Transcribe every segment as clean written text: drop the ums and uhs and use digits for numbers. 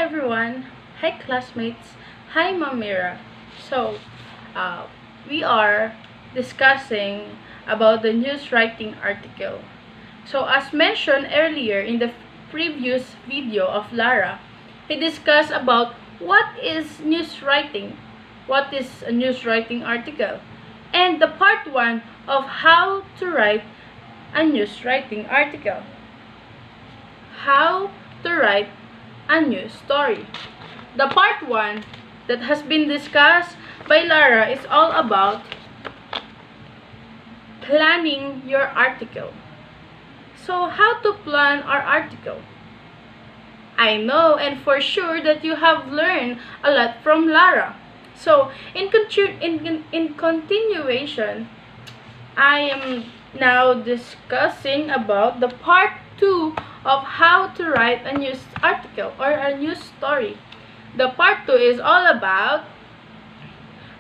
everyone. Hi classmates. Hi Ma'am Mira. So, we are discussing about the news writing article. So, as mentioned earlier in the previous video of Lara, he discussed about what is news writing, what is a news writing article, and the part 1 of how to write a news writing article. How to write a news story. The part 1 that has been discussed by Lara is all about planning your article. So, how to plan our article? I know and for sure that you have learned a lot from Lara. So, in continuation, I am now discussing about the part 2 of how to write a news article or a news story. The part 2 is all about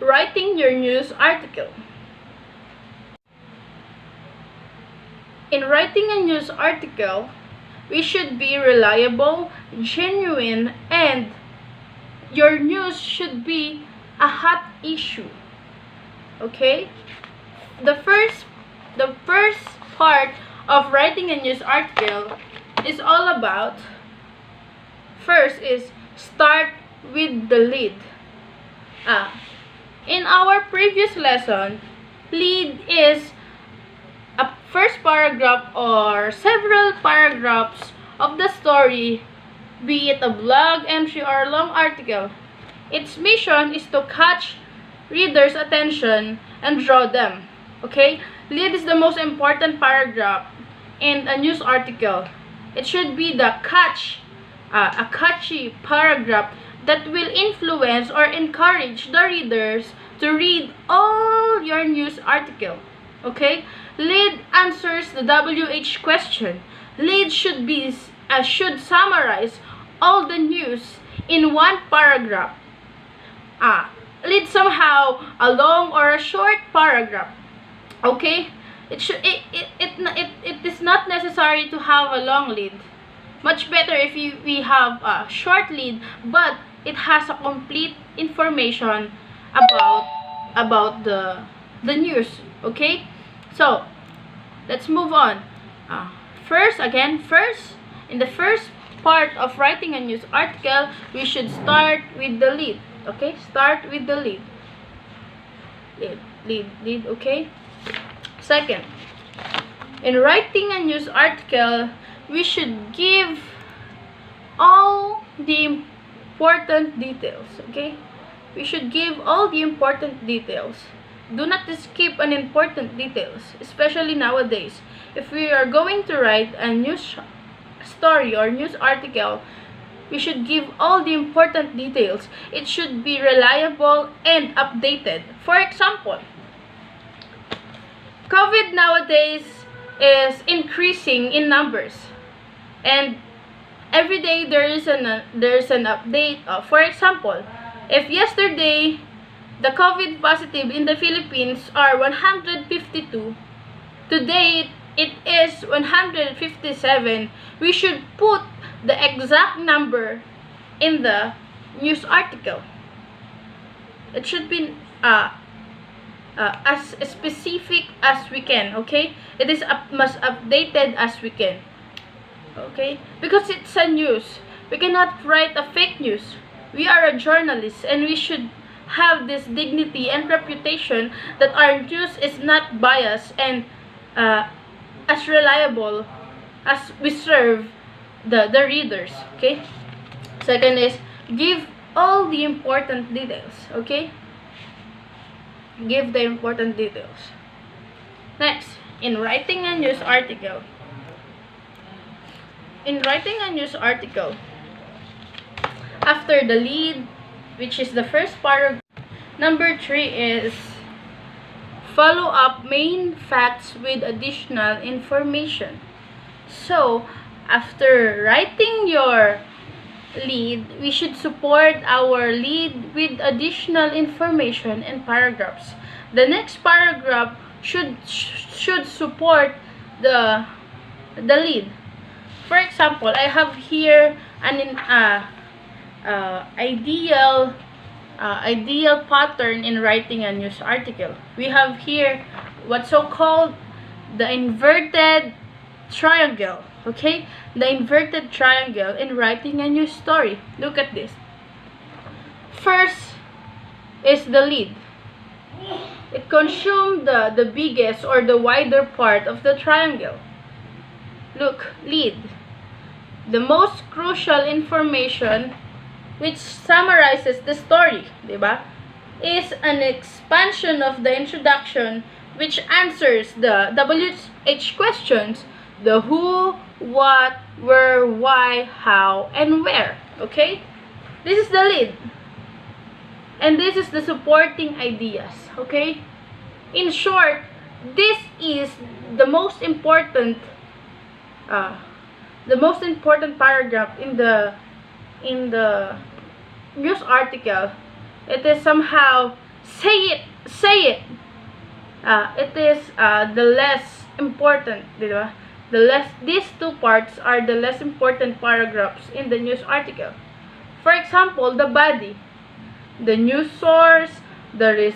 writing your news article. In writing a news article, we should be reliable, genuine, and your news should be a hot issue. Okay? The first part of writing a news article is all about, first is start with the lead. In our previous lesson, lead is a first paragraph or several paragraphs of the story, be it a blog entry or a long article. Its mission is to catch readers' attention and draw them. Okay? Lead is the most important paragraph in a news article. It should be the a catchy paragraph that will influence or encourage the readers to read all your news article. Okay? Lead answers the WH question. Lead should summarize all the news in one paragraph. Lead somehow a long or a short paragraph. Okay? It is not necessary to have a long lead. Much better if we have a short lead, but it has a complete information about the news. Okay? So, let's move on. First, in the first part of writing a news article, we should start with the lead. Okay? Start with the lead. Lead, okay? Second, in writing a news article, we should give all the important details. Okay? We should give all the important details. Do not skip an important details, especially nowadays. If we are going to write a news story or news article, we should give all the important details. It should be reliable and updated. For example, COVID nowadays is increasing in numbers, and every day there is an update. For example, if yesterday the COVID positive in the Philippines are 152, today it is 157. We should put the exact number in the news article. It should be as specific as we can. Okay? It is as updated as we can. Okay? Because it's a news. We cannot write a fake news. We are a journalist and we should have this dignity and reputation that our news is not biased and as reliable as we serve the readers. Okay? Second is give all the important details. Okay? Give the important details. Next, in writing a news article. After the lead, which is the first paragraph, number 3 is follow up main facts with additional information. So, after writing your lead, we should support our lead with additional information and paragraphs. The next paragraph should support the lead. For example, I have here ideal pattern in writing a news article. We have here what's so called the inverted triangle. Okay, the inverted triangle in writing a news story. Look at this. First is the lead. It consumes the biggest or the wider part of the triangle. Look, lead. The most crucial information which summarizes the story, diba? Is an expansion of the introduction which answers the WH questions, the who, what, where, why, how, and where. Okay? This is the lead. And this is the supporting ideas. Okay? In short, this is the most important paragraph in the news article. It is somehow say it. It is the less important, diba? These two parts are the less important paragraphs in the news article. For example, the body, the news source, the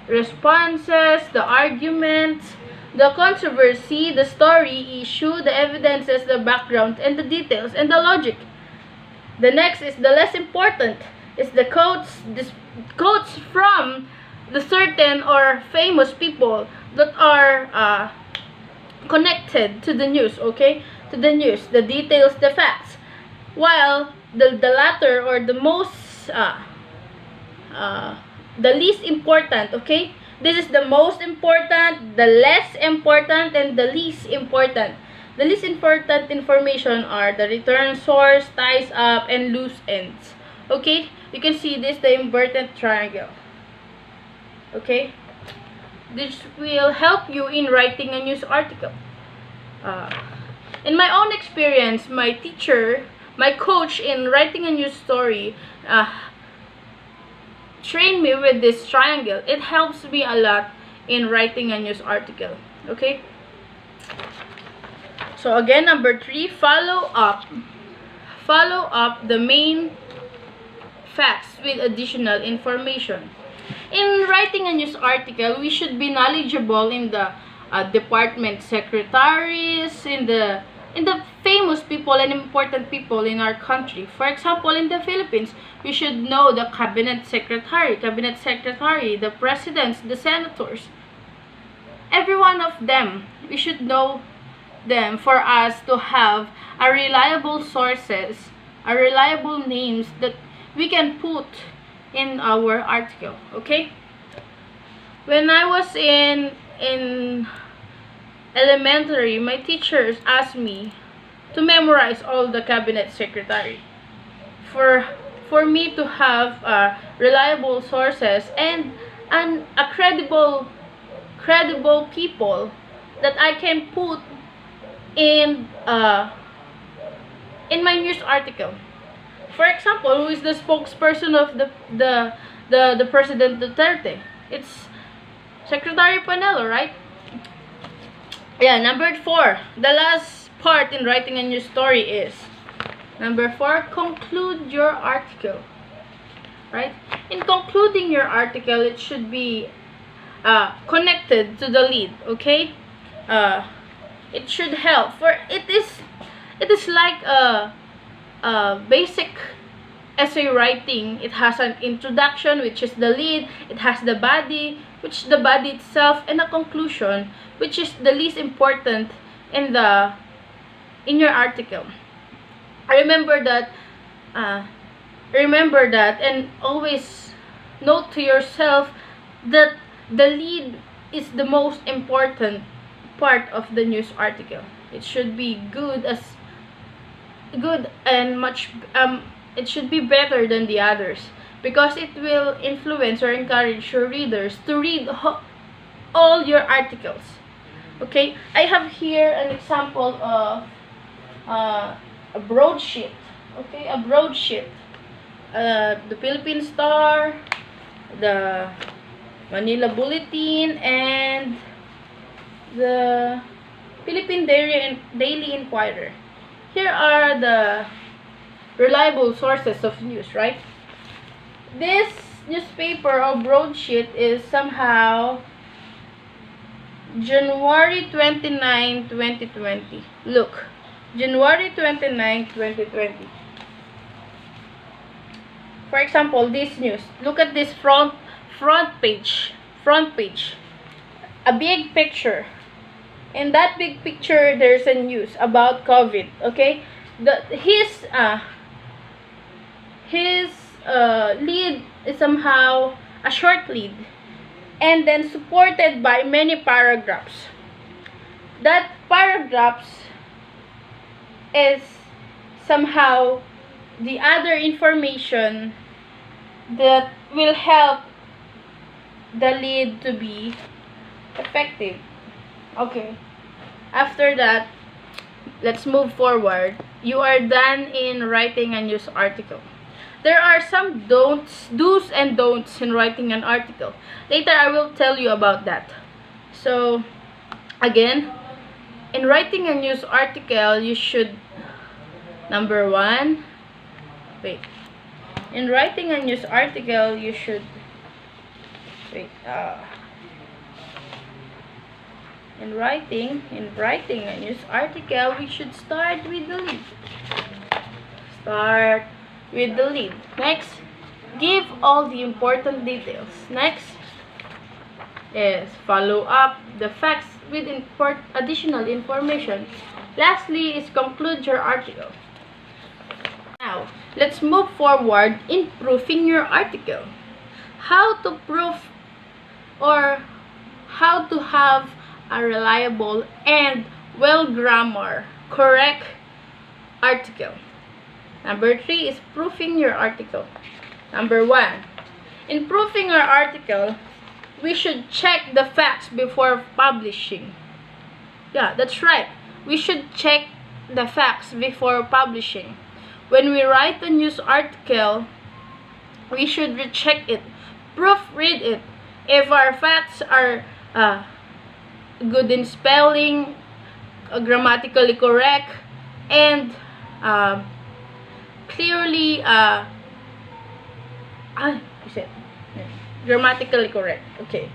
responses, the arguments, the controversy, the story issue, the evidences, the background, and the details, and the logic. The next is the less important, is the quotes from the certain or famous people that are connected to the news, okay? To the news, the details, the facts. While the latter or the most the least important, okay? This is the most important, the less important, and the least important. The least important information are the return source, ties up, and loose ends. Okay? You can see this, the inverted triangle. Okay? This will help you in writing a news article. In my own experience, my teacher, my coach in writing a news story, train me with this triangle. It helps me a lot in writing a news article. Okay? So again, number 3, follow up the main facts with additional information. In writing a news article, we should be knowledgeable in the department secretaries, in the famous people and important people in our country. For example, in the Philippines, we should know the cabinet secretary, the presidents, the senators. Every one of them, we should know them for us to have a reliable sources, a reliable names that we can put in our article. Okay? When I was in elementary, my teachers asked me to memorize all the cabinet secretary for me to have reliable sources and a credible people that I can put in my news article. For example, who is the spokesperson of the President Duterte? It's Secretary Panelo, right? Yeah, number 4. The last part in writing a news story is number 4, conclude your article. Right? In concluding your article, it should be connected to the lead, okay? It should help, for it is like a basic essay writing. It has an introduction, which is the lead. It has the body, which is the body itself, and a conclusion, which is the least important in your article. Remember that, and always note to yourself that the lead is the most important part of the news article. It should be good and much it should be better than the others, because it will influence or encourage your readers to read all your articles. Okay, I have here an example of a broadsheet. Okay, a broadsheet. The Philippine Star, the Manila Bulletin, and the Philippine Daily Inquirer. Here are reliable sources of news, right? This newspaper or broadsheet is somehow January 29, 2020. Look, January 29, 2020. For example, this news. Look at this front page. Front page. A big picture. In that big picture, there's a news about COVID. Okay, his lead is somehow a short lead, and then supported by many paragraphs. That paragraphs is somehow the other information that will help the lead to be effective. Okay, after that, let's move forward. You are done in writing a news article. There are some do's and don'ts in writing an article. Later, I will tell you about that. So, again, in writing a news article, you should, number one, in writing a news article, you should, in writing a news article, we should start with the lead. Start with the lead. Next, give all the important details. Next is follow up the facts with additional information. Lastly is conclude your article. Now, let's move forward in proofing your article. How to proof or how to have a reliable and well-grammar, correct article. Number 3 is proofing your article. Number 1, in proofing our article, we should check the facts before publishing. Yeah, that's right. We should check the facts before publishing. When we write a news article, we should recheck it, proofread it. If our facts are good in spelling, grammatically correct, and clearly grammatically correct. Okay,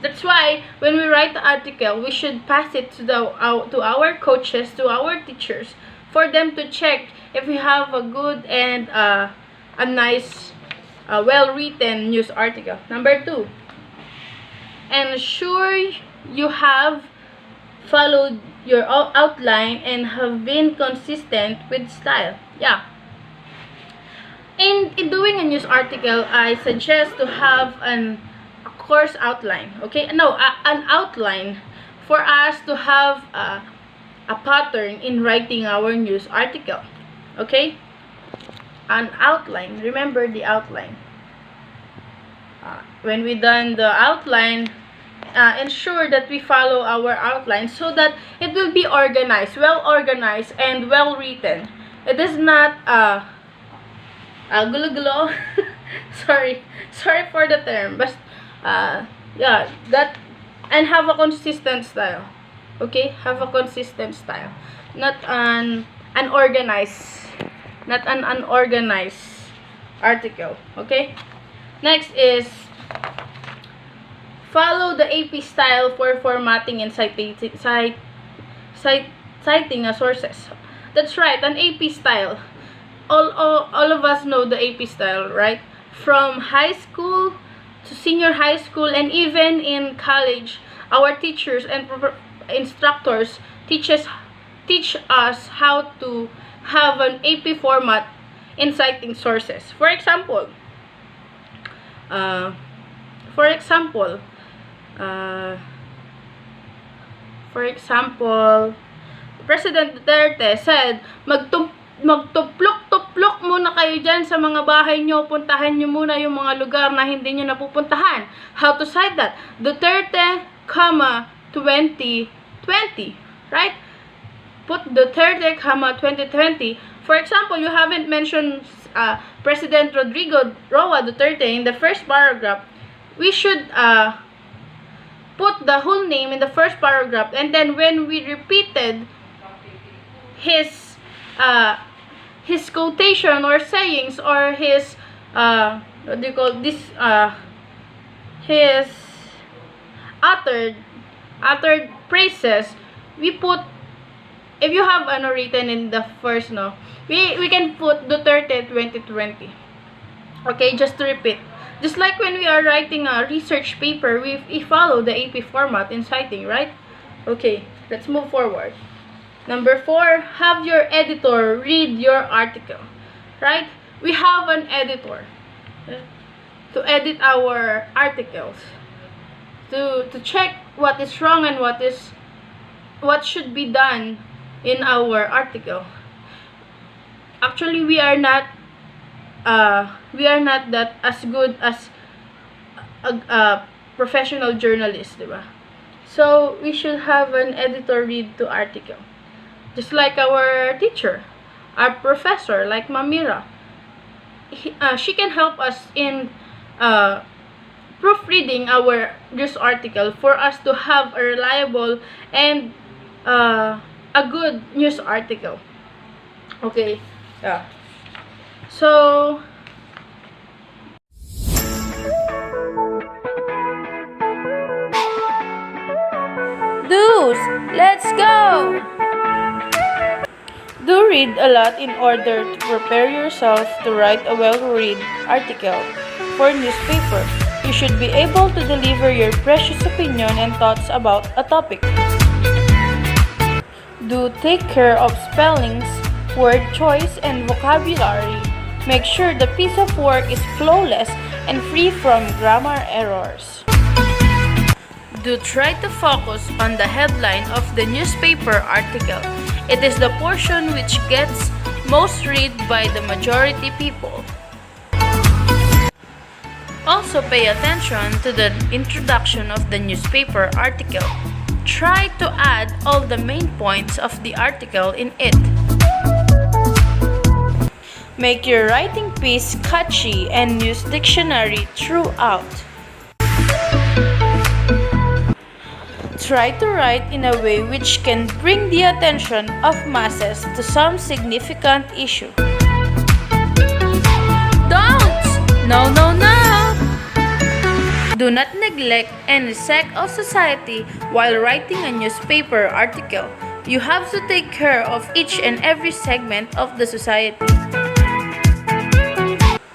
that's why when we write the article, we should pass it to our coaches, to our teachers, for them to check if we have a good and a nice, well-written news article. Number 2, ensure you have followed your outline and have been consistent with style. Yeah. In doing a news article, I suggest to have a course outline. Okay? No, an outline for us to have a pattern in writing our news article. Okay? An outline. Remember the outline. When we done the outline, ensure that we follow our outline so that it will be organized, well organized, and well written. It is not gulo-gulo. sorry for the term, but yeah, that, and have a consistent style. Okay, have a consistent style, not an unorganized article. Okay, next is follow the AP style for formatting and citing sources. That's right, an AP style. All of us know the AP style, right? From high school to senior high school, and even in college, our teachers and instructors teach us how to have an AP format in citing sources. For example, President Duterte said, magtuplok-tuplok muna kayo dyan sa mga bahay nyo. Puntahan nyo muna yung mga lugar na hindi nyo napupuntahan. How to cite that? Duterte, 2020. Right? Put Duterte, 2020. For example, you haven't mentioned President Rodrigo Roa Duterte in the first paragraph. We should put the whole name in the first paragraph, and then when we repeated his his quotation or sayings or his what do you call this, his uttered phrases, we put, if you have written in the first, we can put Duterte 2020. Okay, just to repeat. Just like when we are writing a research paper, we follow the AP format in citing, right? Okay, let's move forward. Number 4, have your editor read your article, right? We have an editor to edit our articles, to check what is wrong and what should be done in our article. Actually, we are not that as good as a professional journalist, diba? So we should have an editor read to article, just like our teacher, our professor, like Mamira. She can help us in proofreading our news article for us to have a reliable and a good news article. Okay, yeah. So dudes, let's go! Do read a lot in order to prepare yourself to write a well-read article for newspaper. You should be able to deliver your precious opinion and thoughts about a topic. Do take care of spellings, word choice, and vocabulary. Make sure the piece of work is flawless and free from grammar errors. Do try to focus on the headline of the newspaper article. It is the portion which gets most read by the majority people. Also pay attention to the introduction of the newspaper article. Try to add all the main points of the article in it. Make your writing piece catchy and use dictionary throughout. Try to write in a way which can bring the attention of masses to some significant issue. Don't! No, no, no! Do not neglect any sect of society while writing a newspaper article. You have to take care of each and every segment of the society.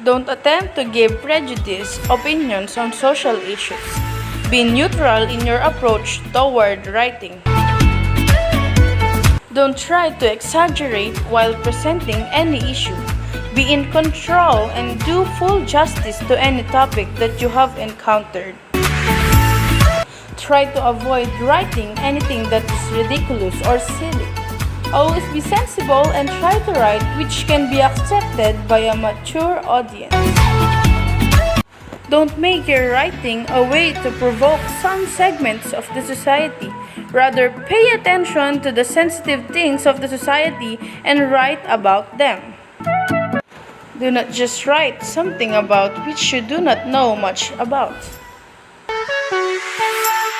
Don't attempt to give prejudiced opinions on social issues. Be neutral in your approach toward writing. Don't try to exaggerate while presenting any issue. Be in control and do full justice to any topic that you have encountered. Try to avoid writing anything that is ridiculous or silly. Always be sensible and try to write which can be accepted by a mature audience. Don't make your writing a way to provoke some segments of the society. Rather, pay attention to the sensitive things of the society and write about them. Do not just write something about which you do not know much about.